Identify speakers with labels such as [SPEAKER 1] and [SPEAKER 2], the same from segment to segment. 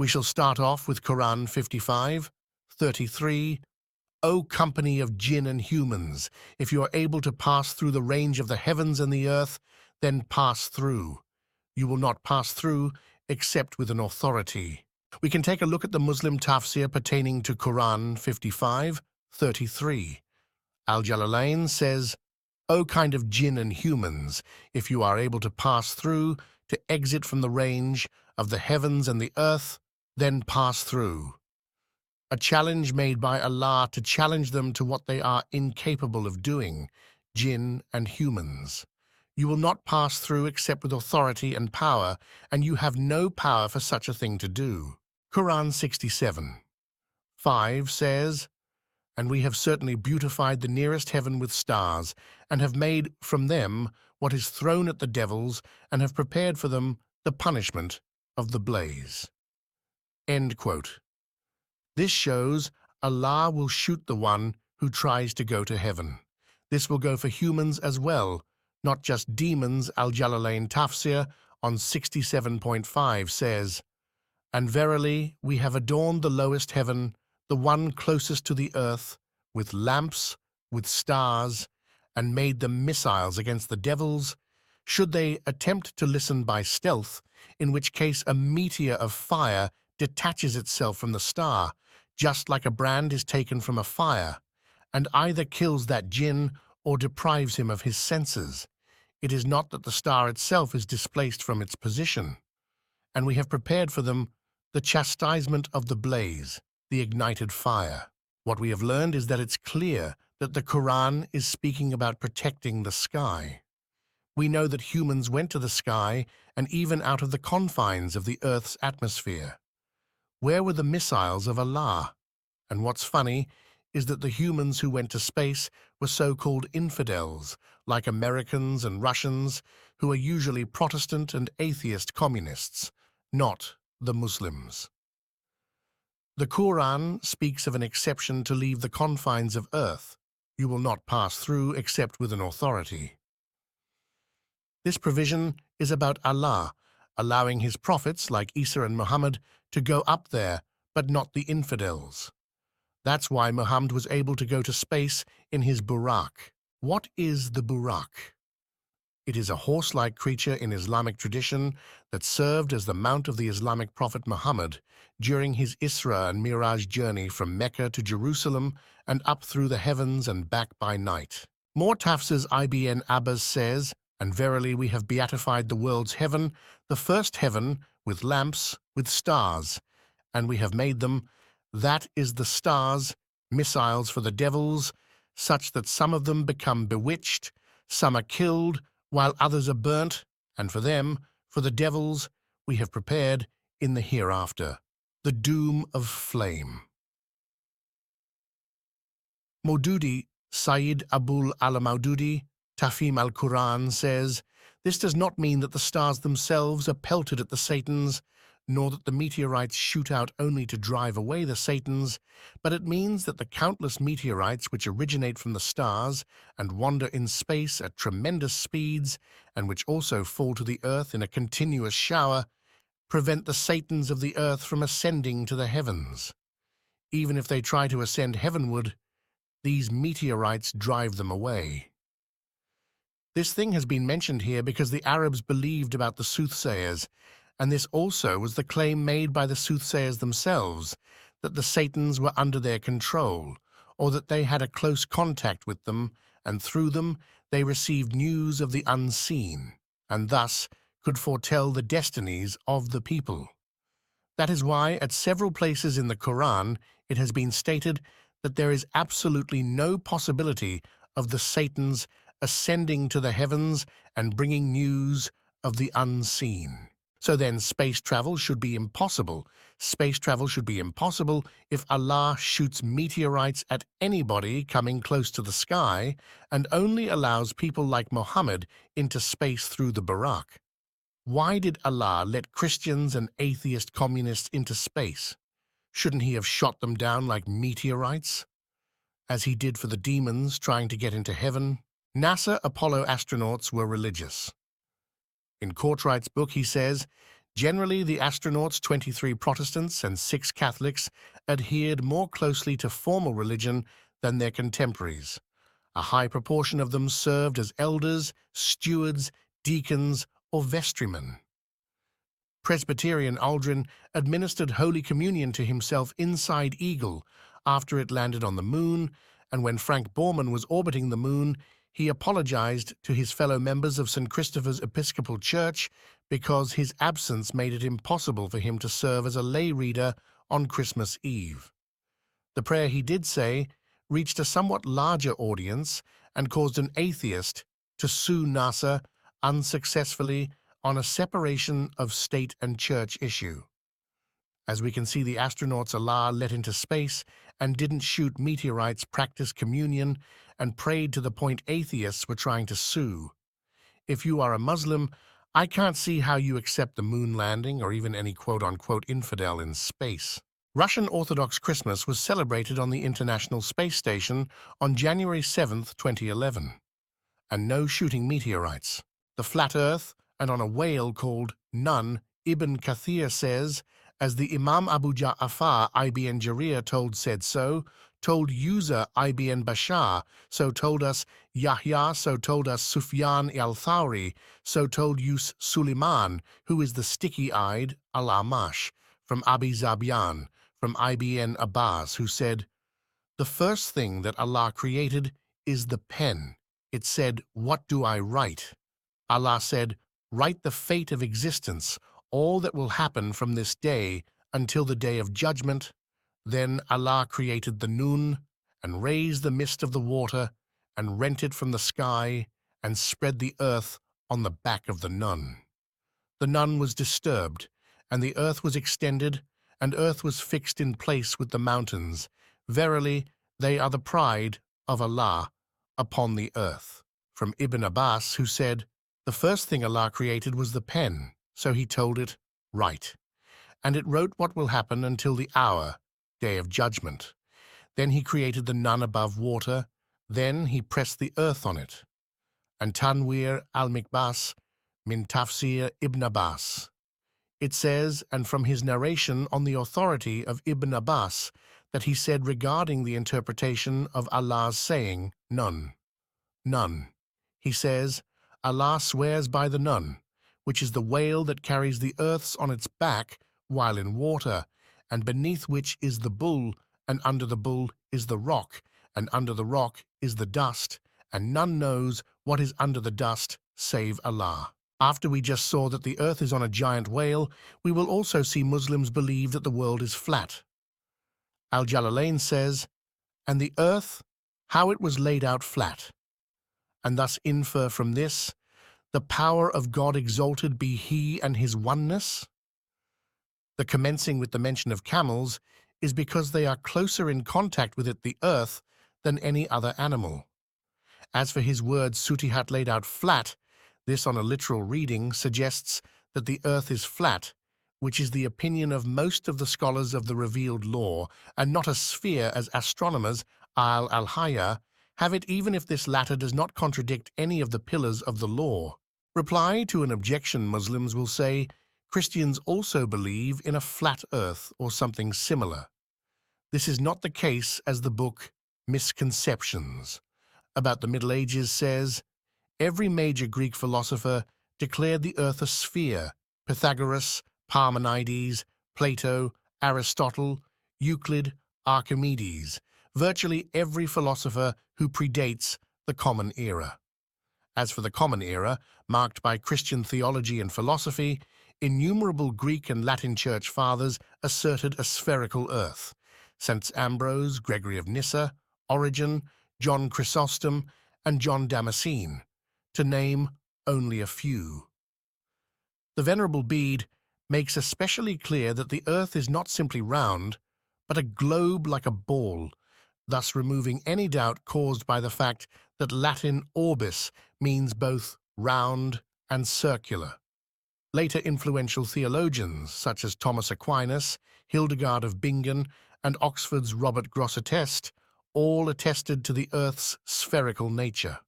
[SPEAKER 1] We shall start off with Quran 55:33. O company of jinn and humans, if you are able to pass through the range of the heavens and the earth, then pass through. You will not pass through except with an authority. We can take a look at the Muslim tafsir pertaining to Quran 55:33. Al-Jalalain says, O kind of jinn and humans, if you are able to pass through, to exit from the range of the heavens and the earth, then pass through. A challenge made by Allah to challenge them to what they are incapable of doing, jinn and humans. You will not pass through except with authority and power, and you have no power for such a thing to do. Quran 67:5 says, And we have certainly beautified the nearest heaven with stars, and have made from them what is thrown at the devils, and have prepared for them the punishment of the blaze. End quote. This shows Allah will shoot the one who tries to go to heaven. This will go for humans as well, not just demons. Al-Jalalain tafsir on 67.5 says, And verily we have adorned the lowest heaven, the one closest to the earth, with lamps, with stars, and made them missiles against the devils, should they attempt to listen by stealth, in which case a meteor of fire detaches itself from the star, just like a brand is taken from a fire, and either kills that jinn or deprives him of his senses. It is not that the star itself is displaced from its position. And we have prepared for them the chastisement of the blaze, the ignited fire. What we have learned is that it's clear that the Quran is speaking about protecting the sky. We know that humans went to the sky and even out of the confines of the earth's atmosphere. Where were the missiles of Allah? And what's funny is that the humans who went to space were so-called infidels, like Americans and Russians, who are usually Protestant and atheist communists, not the Muslims. The Quran speaks of an exception to leave the confines of earth. You will not pass through except with an authority. This provision is about Allah allowing his prophets like Isa and Muhammad to go up there, but not the infidels. That's why Muhammad was able to go to space in his Burak. What is the Burak? It is a horse-like creature in Islamic tradition that served as the mount of the Islamic prophet Muhammad during his Isra and Miraj journey from Mecca to Jerusalem and up through the heavens and back by night. More Tafsir's Ibn Abbas says, And verily we have beatified the world's heaven, the first heaven, with lamps, with stars, and we have made them, that is the stars, missiles for the devils, such that some of them become bewitched, some are killed, while others are burnt, and for them, for the devils, we have prepared in the hereafter the doom of flame. Maududi, Sayyid Abul al-Maududi, Tafhim al-Quran says, This does not mean that the stars themselves are pelted at the Satans, nor that the meteorites shoot out only to drive away the Satans, but it means that the countless meteorites which originate from the stars and wander in space at tremendous speeds, and which also fall to the earth in a continuous shower, prevent the Satans of the earth from ascending to the heavens. Even if they try to ascend heavenward, these meteorites drive them away. This thing has been mentioned here because the Arabs believed about the soothsayers, and this also was the claim made by the soothsayers themselves, that the Satans were under their control, or that they had a close contact with them, and through them they received news of the unseen, and thus could foretell the destinies of the people. That is why at several places in the Quran it has been stated that there is absolutely no possibility of the Satans ascending to the heavens and bringing news of the unseen. So then space travel should be impossible. Space travel should be impossible if Allah shoots meteorites at anybody coming close to the sky and only allows people like Muhammad into space through the Burak. Why did Allah let Christians and atheist communists into space? Shouldn't he have shot them down like meteorites, as he did for the demons trying to get into heaven? NASA Apollo astronauts were religious. In Courtwright's book he says, Generally, the astronauts, 23 Protestants and 6 Catholics, adhered more closely to formal religion than their contemporaries. A high proportion of them served as elders, stewards, deacons, or vestrymen. Presbyterian Aldrin administered Holy Communion to himself inside Eagle after it landed on the moon, and when Frank Borman was orbiting the moon, he apologized to his fellow members of St. Christopher's Episcopal Church because his absence made it impossible for him to serve as a lay reader on Christmas Eve. The prayer he did say reached a somewhat larger audience and caused an atheist to sue NASA unsuccessfully on a separation of state and church issue. As we can see, the astronauts Allah let into space and didn't shoot meteorites, practiced communion, and prayed to the point atheists were trying to sue. If you are a Muslim, I can't see how you accept the moon landing or even any quote-unquote infidel in space. Russian Orthodox Christmas was celebrated on the International Space Station on January 7, 2011. And no shooting meteorites. The flat Earth, and on a whale called Nun, Ibn Kathir says, as the Imam Abu Ja'afar ibn Jarir told said so, told Uza ibn Bashar, so told us Yahya, so told us Sufyan al-Thawri, so told Yus Suleiman, who is the sticky-eyed al-Amash, from Abi Zabyan, from Ibn Abbas, who said, the first thing that Allah created is the pen. It said, what do I write? Allah said, write the fate of existence, all that will happen from this day until the day of judgment. Then Allah created the Nun, and raised the mist of the water, and rent it from the sky, and spread the earth on the back of the Nun. The Nun was disturbed, and the earth was extended, and earth was fixed in place with the mountains. Verily, they are the pride of Allah upon the earth. From Ibn Abbas, who said, the first thing Allah created was the pen, so he told it, write. And it wrote what will happen until the hour, day of judgment. Then he created the Nun above water, then he pressed the earth on it. And Tanwir al-Mikbas, min Tafsir Ibn Abbas. It says, and from his narration on the authority of Ibn Abbas, that he said regarding the interpretation of Allah's saying, Nun. Nun. He says, Allah swears by the Nun, which is the whale that carries the earths on its back while in water, and beneath which is the bull, and under the bull is the rock, and under the rock is the dust, and none knows what is under the dust save Allah. After we just saw that the earth is on a giant whale, we will also see Muslims believe that the world is flat. Al-Jalalain says, and the earth, how it was laid out flat, and thus infer from this, the power of God exalted be He and His oneness? The commencing with the mention of camels is because they are closer in contact with it, the earth, than any other animal. As for his word sutihat, laid out flat, this on a literal reading suggests that the earth is flat, which is the opinion of most of the scholars of the revealed law, and not a sphere as astronomers, al-Hayya, have it, even if this latter does not contradict any of the pillars of the law. Reply to an objection. Muslims will say, Christians also believe in a flat earth or something similar. This is not the case, as the book Misconceptions about the Middle Ages says, every major Greek philosopher declared the earth a sphere. Pythagoras, Parmenides, Plato, Aristotle, Euclid, Archimedes, virtually every philosopher who predates the Common Era. As for the Common Era, marked by Christian theology and philosophy, innumerable Greek and Latin church fathers asserted a spherical earth. Saints Ambrose, Gregory of Nyssa, Origen, John Chrysostom, and John Damascene, to name only a few. The Venerable Bede makes especially clear that the earth is not simply round, but a globe like a ball, thus removing any doubt caused by the fact that Latin orbis means both round and circular. Later influential theologians, such as Thomas Aquinas, Hildegard of Bingen, and Oxford's Robert Grosseteste, all attested to the earth's spherical nature.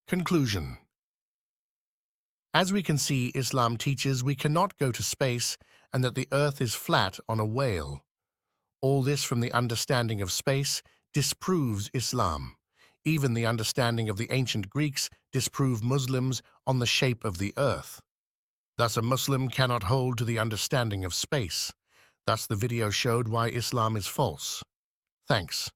[SPEAKER 1] Conclusion. As we can see, Islam teaches we cannot go to space and that the Earth is flat on a whale. All this from the understanding of space disproves Islam. Even the understanding of the ancient Greeks disprove Muslims on the shape of the Earth. Thus, a Muslim cannot hold to the understanding of space. Thus, the video showed why Islam is false. Thanks.